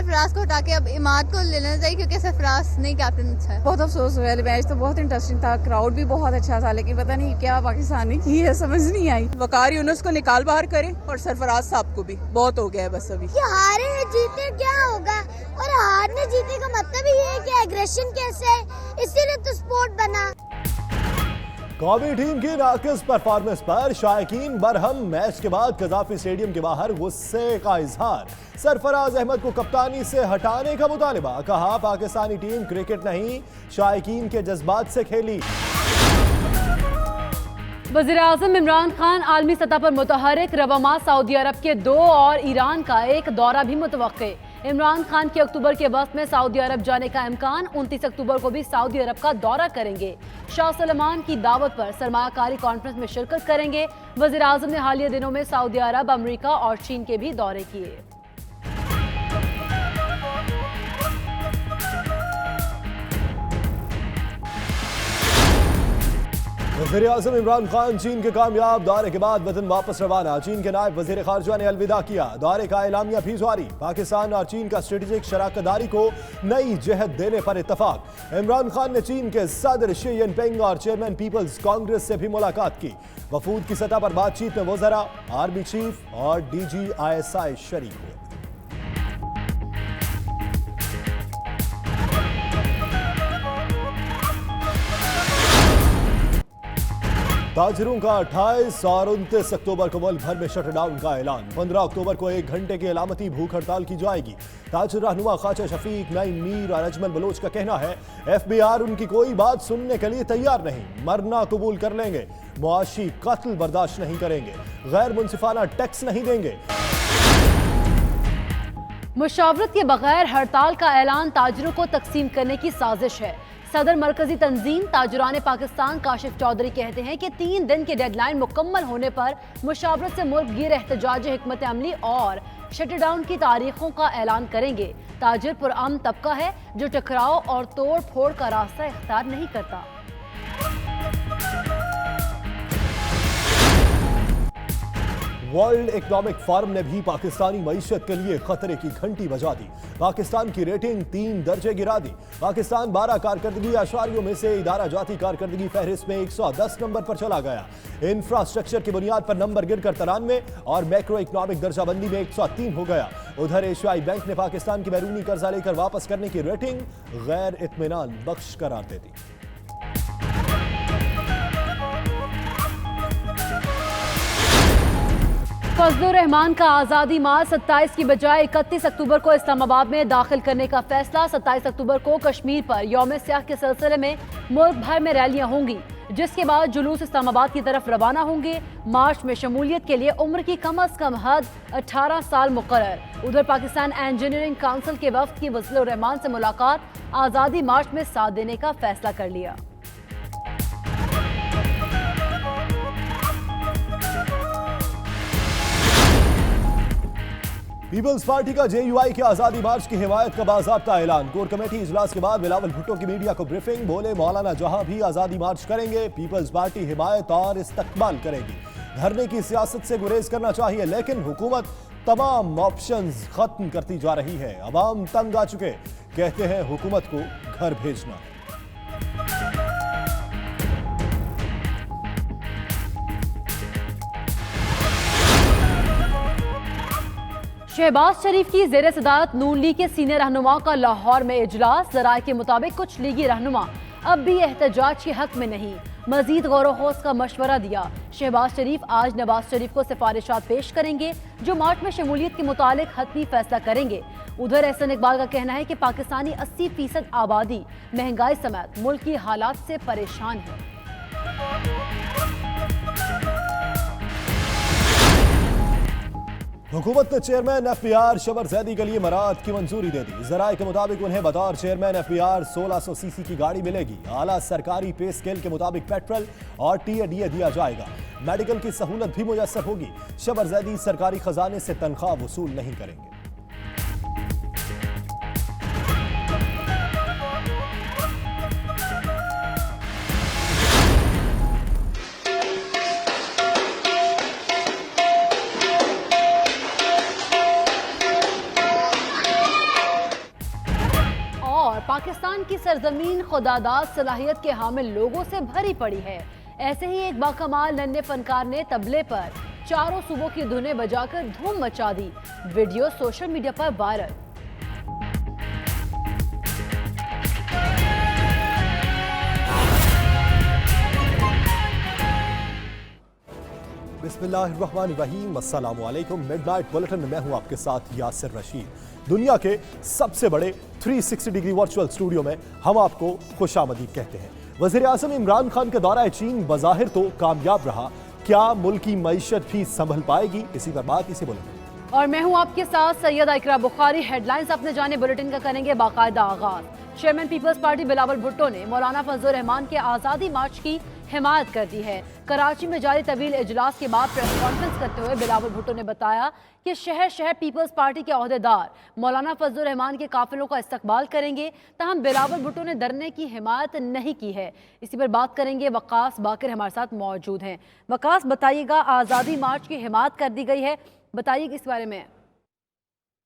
सरफराज को हटा के अब इमाद को ले लेना चाहिए क्योंकि सरफराज नहीं कैप्टन अच्छा है। बहुत अफसोस हुआ, मैच तो बहुत इंटरेस्टिंग था, क्राउड भी बहुत अच्छा था, लेकिन पता नहीं क्या पाकिस्तान ने की है, समझ नहीं आई। वकार यूनुस को निकाल बाहर करें और सरफराज साहब को भी, बहुत हो गया है बस अभी। हारे जीते क्या होगा, और हारने जीते का मतलब ही है कि एग्रेशन कैसे है, इसीलिए तो स्पोर्ट बना। कौमी टीम की नाकिस परफॉर्मेंस पर शायकीन बरहम, मैच के बाद कजाफी स्टेडियम के बाहर गुस्से का इजहार। सरफराज अहमद को कप्तानी से हटाने का मुतालिबा, कहा पाकिस्तानी टीम क्रिकेट नहीं शायकीन के जज्बात से खेली। वज़ीर-ए-आज़म इमरान खान आलमी सतह पर मुतहरिक, रवामा सऊदी अरब के 2 और ईरान का एक दौरा भी मुतवक्के। इमरान खान के अक्टूबर के वक्त में सऊदी अरब जाने का इम्कान, 29 अक्टूबर को भी सऊदी अरब का दौरा करेंगे। शाह सलमान की दावत पर सरमायाकारी कॉन्फ्रेंस में शिरकत करेंगे। वज़ीर-ए-आज़म ने हालिया दिनों में सऊदी अरब, अमेरिका और चीन के भी दौरे किए। वज़ीर-ए-आज़म इमरान खान चीन के कामयाब दौरे के बाद वतन वापस रवाना। चीन के नायब वज़ीर ख़ारजा ने अलविदा किया, दौरे का एलामिया भी जारी। पाकिस्तान और चीन का स्ट्रेटेजिक शराकतदारी को नई जहत देने पर इत्तफाक। इमरान खान ने चीन के सदर शी जिनपिंग और चेयरमैन पीपल्स कांग्रेस से भी मुलाकात की। वफूद की सतह पर बातचीत में वज़रा, आर्मी चीफ और DGISI शरीक हुए। ताजिरों का 28 और 29 अक्टूबर को मुल्क भर में शटडाउन का ऐलान। 15 अक्टूबर को 1 घंटे की अलामती भूख हड़ताल की जाएगी। ताजिर रहनुमा ख्वाजा शफीक, नईम मीर और अजमल बलोच का कहना है FBR उनकी कोई बात सुनने के लिए तैयार नहीं, मरना कबूल कर लेंगे, मुआशी कत्ल बर्दाश्त नहीं करेंगे, गैर मुनसिफाना टैक्स नहीं देंगे। मुशावरत के बगैर हड़ताल का ऐलान ताजिरों को तकसीम करने की साजिश है। सदर मरकजी तंजीम ताजुरान पाकिस्तान काशिफ चौधरी कहते हैं कि 3 दिन की डेडलाइन मुकम्मल होने पर मुशावरत से मुल्क गिर एहतजाज, हिकमत अमली और शटडाउन की तारीखों का ऐलान करेंगे। ताजिर पुरअमन तबका है जो टकराव और तोड़ फोड़ का रास्ता इख्तियार नहीं करता। वर्ल्ड इकोनॉमिक फोरम ने भी पाकिस्तानी मईशत के लिए खतरे की घंटी बजा दी। पाकिस्तान की रेटिंग 3 दर्जे गिरा दी। पाकिस्तान 12 कारकर्दगी आशारियों में से इदारा जाती कारकर्दगी फहरिस्त में 110 नंबर पर चला गया। इंफ्रास्ट्रक्चर की बुनियाद पर नंबर गिरकर 93 और मैक्रो इकोनॉमिक दर्जाबंदी में 103 हो गया। उधर एशियाई बैंक ने पाकिस्तान की बैरूनी कर्जा लेकर वापस करने की रेटिंग गैर इत्मीनान बख्श करार दे दी। फजलुर रहमान का आज़ादी मार्च 27 की बजाय 31 अक्टूबर को इस्लामाबाद में दाखिल करने का फैसला। 27 अक्टूबर को कश्मीर पर यौम सियाह के सिलसिले में मुल्क भर में रैलियां होंगी, जिसके बाद जुलूस इस्लामाबाद की तरफ रवाना होंगे। मार्च में शमूलियत के लिए उम्र की कम अज कम हद 18 साल मुकर्रर। उधर पाकिस्तान इंजीनियरिंग काउंसिल के वफ्द की फजलुर रहमान से मुलाकात, आज़ादी मार्च में साथ देने का फैसला कर लिया। पीपल्स पार्टी का JUI के आजादी मार्च की हिमायत का बाज़ाब्ता ऐलान। कोर कमेटी इजलास के बाद बिलावल भुट्टो की मीडिया को ब्रीफिंग, बोले मौलाना जहां भी आजादी मार्च करेंगे पीपल्स पार्टी हिमायत और इस्तकबाल करेगी। धरने की सियासत से गुरेज करना चाहिए, लेकिन हुकूमत तमाम ऑप्शंस खत्म करती जा रही है। अवाम तंग आ चुके, कहते हैं हुकूमत को घर भेजना। शहबाज शरीफ की ज़ेर सदारत नून लीग के सीनियर रहनुमाओं का लाहौर में इजलास। ज़राए के मुताबिक कुछ लीगी रहनुमा अब भी एहतजाज के हक में नहीं, मजीद गौर खोज का मशवरा दिया। शहबाज शरीफ आज नवाज शरीफ को सिफारिशात पेश करेंगे जो मार्च में शमूलियत के मुतालिक हतमी फैसला करेंगे। उधर एहसन इकबाल का कहना है कि पाकिस्तानी 80% आबादी महंगाई समेत मुल्क की हालात से परेशान है। हुकूमत ने चेयरमैन FBR शबर जैदी के लिए मराद की मंजूरी दे दी। जराये के मुताबिक उन्हें बतौर चेयरमैन FBR 1600 सीसी की गाड़ी मिलेगी। आला सरकारी पे स्केल के मुताबिक पेट्रोल और TADA दिया जाएगा। मेडिकल की सहूलत भी मुयस्सर होगी। शबर जैदी सरकारी खजाने से तनख्वाह वसूल नहीं करेंगे। पाकिस्तान की सरजमीन खुदादाद सलाहियत के हामिल लोगों से भरी पड़ी है। ऐसे ही एक बाकमाल नन्हे फनकार ने तबले पर चारों सूबों की धुनें बजाकर धूम मचा दी। वीडियो सोशल मीडिया पर वायरल। बिस्मिल्लाहिर्रहमानिर्रहीम, अस्सलामुअलैकुम। मिडनाइट बुलेटिन में मैं हूं आपके साथ यासिर रशीद। दुनिया के सबसे बड़े 360 डिग्री वर्चुअल स्टूडियो में हम आपको खुशामदीद कहते हैं। वज़ीर आज़म इमरान खान का दौरा चीन बज़ाहिर तो कामयाब रहा, क्या मुल्क की मईशत भी संभल पाएगी? इसी पर बात इसी बुलेटिन। और मैं हूं आपके साथ सैयदा इकरा बुखारी। हेडलाइंस अपने जाने बुलेटिन का करेंगे बाकायदा आगाज। Chairman Peoples Party Bilawal Bhutto ने मौलाना फजल रहमान के आज़ादी मार्च की हिमायत कर दी है। कराची में जारी तवील इजलास के बाद प्रेस कॉन्फ्रेंस करते हुए बिलावल भुट्टो ने बताया कि शहर शहर पीपल्स पार्टी के अहदेदार मौलाना फजल रहमान के काफिलों का इस्तकबाल करेंगे। ताहम बिलावल भुट्टो ने धरने की हिमायत नहीं की है। इसी पर बात करेंगे। वकास बाकर हमारे साथ मौजूद हैं। वकास, बताइएगा, आज़ादी मार्च की हिमायत कर दी गई है, बताइए किस बारे में।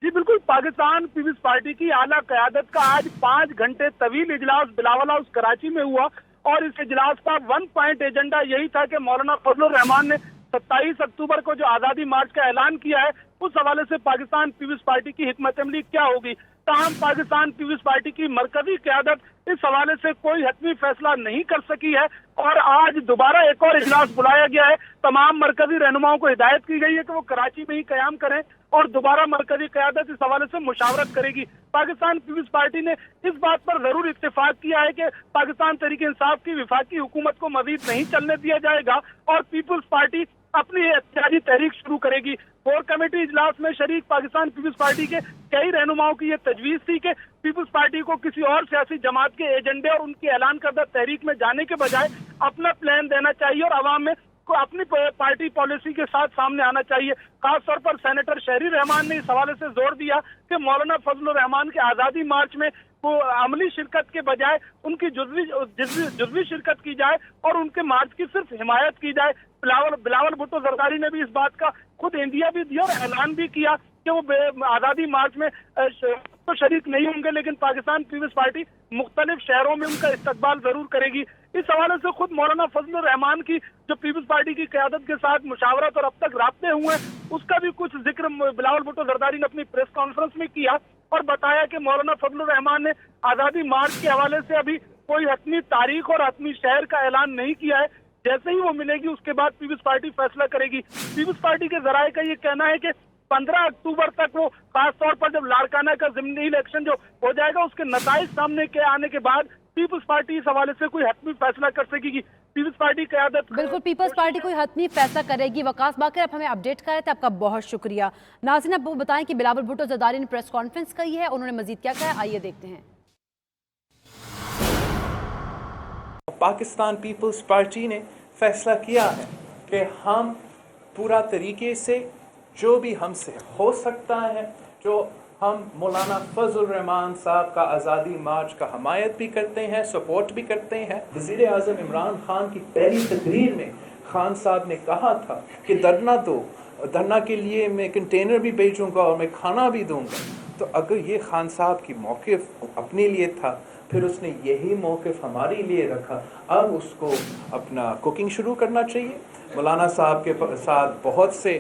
जी बिल्कुल, पाकिस्तान पीपल्स पार्टी की आला क़यादत का आज 5 घंटे तवील इजलास बिलावल हाउस कराची में हुआ और इस इजलास का 1 पॉइंट एजेंडा यही था कि मौलाना फजल रहमान ने 27 अक्टूबर को जो आज़ादी मार्च का ऐलान किया है उस हवाले से पाकिस्तान पीपल्स पार्टी की हिकमत अमली क्या होगी। ताहम पाकिस्तान पीपल्स पार्टी की मरकजी क़यादत इस हवाले से कोई हतमी फैसला नहीं कर सकी है और आज दोबारा एक और इजलास बुलाया गया है। तमाम मरकजी रहनुमाओं को हिदायत की गई है कि वो कराची में ही क़याम करें और दोबारा मरकजी क़यादत इस हवाले से मुशावरत करेगी। पाकिस्तान पीपल्स पार्टी ने इस बात पर जरूर इत्तेफाक किया है कि पाकिस्तान तहरीक इंसाफ की विफाकी हुकूमत को मजीद नहीं चलने दिया जाएगा और पीपल्स पार्टी अपनी एहतियाजी तहरीक शुरू करेगी। कोर कमेटी इजलास में शरीक पाकिस्तान पीपल्स पार्टी के कई रहनुमाओं की यह तजवीज थी कि पीपल्स पार्टी को किसी और सियासी जमात के एजेंडे और उनकी ऐलान करदा तहरीक में जाने के बजाय अपना प्लान देना चाहिए और अवाम में को अपनी पार्टी पॉलिसी के साथ सामने आना चाहिए। खासतौर पर सेनेटर शहरी रहमान ने इस हवाले से जोर दिया कि मौलाना फजल रहमान के आज़ादी मार्च में वो अमली शिरकत के बजाय उनकी जुज़वी शिरकत की जाए और उनके मार्च की सिर्फ हिमायत की जाए। बिलावल भुट्टो जरदारी ने भी इस बात का खुद इंदिया भी दिया और ऐलान भी किया कि वो आज़ादी मार्च में तो शरीक नहीं होंगे, लेकिन पाकिस्तान पीपल्स पार्टी मुख्तलिफ शहरों में उनका इस्तकबाल जरूर करेगी। इस हवाले से खुद मौलाना फजल रहमान की जो पीपल्स पार्टी की क़यादत के साथ मुशावरत और अब तक राब्ते हुए उसका भी कुछ जिक्र बिलावल भुट्टो जरदारी ने अपनी प्रेस कॉन्फ्रेंस में किया और बताया कि मौलाना फजल रहमान ने आज़ादी मार्च के हवाले से अभी कोई हतमी तारीख और हतमी शहर का ऐलान नहीं किया है। जैसे ही वो मिलेगी उसके बाद पीपल्स पार्टी फैसला करेगी। पीपल्स पार्टी के जराये का ये कहना है कि 15 अक्टूबर तक वो खास तौर पर जब लाड़काना का ज़िमनी इलेक्शन जो हो जाएगा उसके नताइज सामने के आने के बाद पीपल्स पार्टी इस हवाले से कोई हतमी फैसला कर सकेगी। पीपल्स पार्टी क़यादत बिल्कुल, पीपल्स पार्टी कोई हतमी फैसला करेगी। वकास बाकर, आप हमें अपडेट कर रहे थे, आपका बहुत शुक्रिया। नाज़रीन, अब वो बताएं कि बिलावल भुट्टो जरदारी ने प्रेस कॉन्फ्रेंस की है, उन्होंने मजीद क्या कहा, आइए देखते हैं। पाकिस्तान पीपल्स पार्टी ने फैसला किया है कि हम पूरा तरीके से जो भी हमसे हो सकता है, जो हम मौलाना फजल रहमान साहब का आज़ादी मार्च का हमायत भी करते हैं, सपोर्ट भी करते हैं। वज़ीर आज़म इमरान खान की पहली तकरीर में खान साहब ने कहा था कि धरना दो, धरना के लिए मैं कंटेनर भी भेजूंगा और मैं खाना भी दूंगा। तो अगर ये खान साहब की मौक़िफ़ अपने लिए था, फिर उसने यही मौक़िफ़ हमारे लिए रखा। अब उसको अपना कुकिंग शुरू करना चाहिए। मौलाना साहब के साथ बहुत से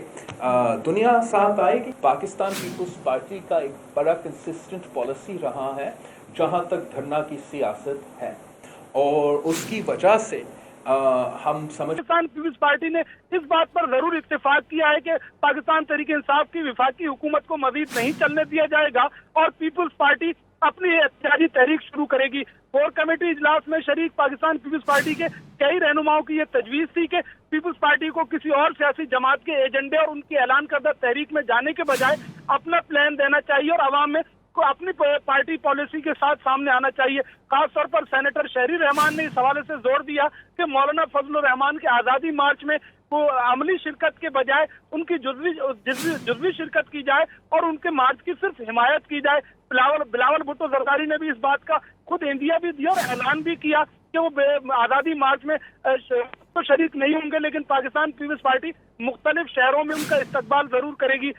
दुनिया साथ आएगी। पाकिस्तान पीपल्स पार्टी का एक बड़ा कंसिस्टेंट पॉलिसी रहा है जहाँ तक धरना की सियासत है और उसकी वजह से हम समझ पाकिस्तान पीपल्स पार्टी ने इस बात पर जरूर इत्तेफाक किया है कि पाकिस्तान तहरीक इंसाफ की विफाकी हुकूमत को मजीद नहीं चलने दिया जाएगा और पीपल्स पार्टी अपनी एहतियाजी तहरीक शुरू करेगी। कोर कमेटी इजलास में शरीक पाकिस्तान पीपल्स पार्टी के कई रहनुमाओं की यह तजवीज थी कि पीपल्स पार्टी को किसी और सियासी जमात के एजेंडे और उनकी ऐलान करदा तहरीक में जाने के बजाय अपना प्लान देना चाहिए और अवाम में को अपनी पार्टी पॉलिसी के साथ सामने आना चाहिए। खासतौर पर सेनेटर शहरी रहमान ने इस हवाले से जोर दिया कि मौलाना फजल रहमान के आज़ादी मार्च में वो अमली शिरकत के बजाय उनकी जुज़वी शिरकत की जाए और उनके मार्च की सिर्फ हिमायत की जाए। बिलावल भुट्टो जरदारी ने भी इस बात का खुद इंदिया भी दिया और ऐलान भी किया कि वो आज़ादी मार्च में तो शरीक नहीं होंगे, लेकिन पाकिस्तान पीपल्स पार्टी मुख्तलिफ शहरों में उनका इस्तकबाल जरूर करेगी।